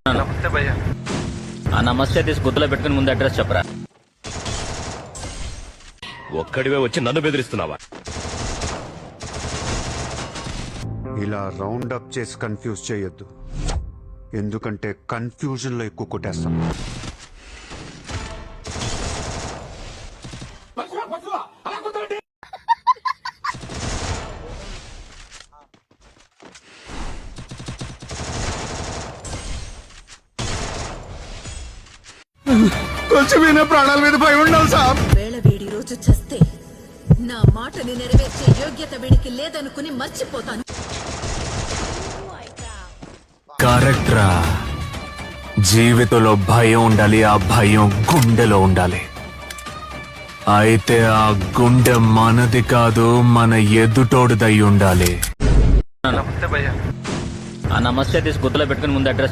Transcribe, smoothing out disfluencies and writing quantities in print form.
నమస్తే భయ్యా. ఆ నమస్తే తీసి గుర్తులో పెట్టుకుని ముందు అడ్రస్ చెప్పరా. ఒక్కడివే వచ్చి నన్ను బెదిరిస్తున్నావా? ఇలా రౌండ్ అప్ చేసి కన్ఫ్యూజ్ చేయొద్దు, ఎందుకంటే కన్ఫ్యూజన్ లో ఎక్కువ కొట్టేస్తాం. కొంచెమైనా ప్రాణాల మీద భయం ఉండాలి సార్. వేళ వీడి రోజు చస్తే నా మాటని నెరవేర్చే యోగ్యత వీడికి లేదనుకుని మర్చిపోతాను. కరెక్ట్ రా. జీవితంలో భయం ఉండాలి, ఆ భయం గుండెలో ఉండాలి. అయితే ఆ గుండె మనది కాదు, మన ఎదుటోడిదై ఉండాలి. నమస్తే భయ్యా. ఆ నమస్తే తీసి గుర్తులో పెట్టుకుని ముందు అడ్రస్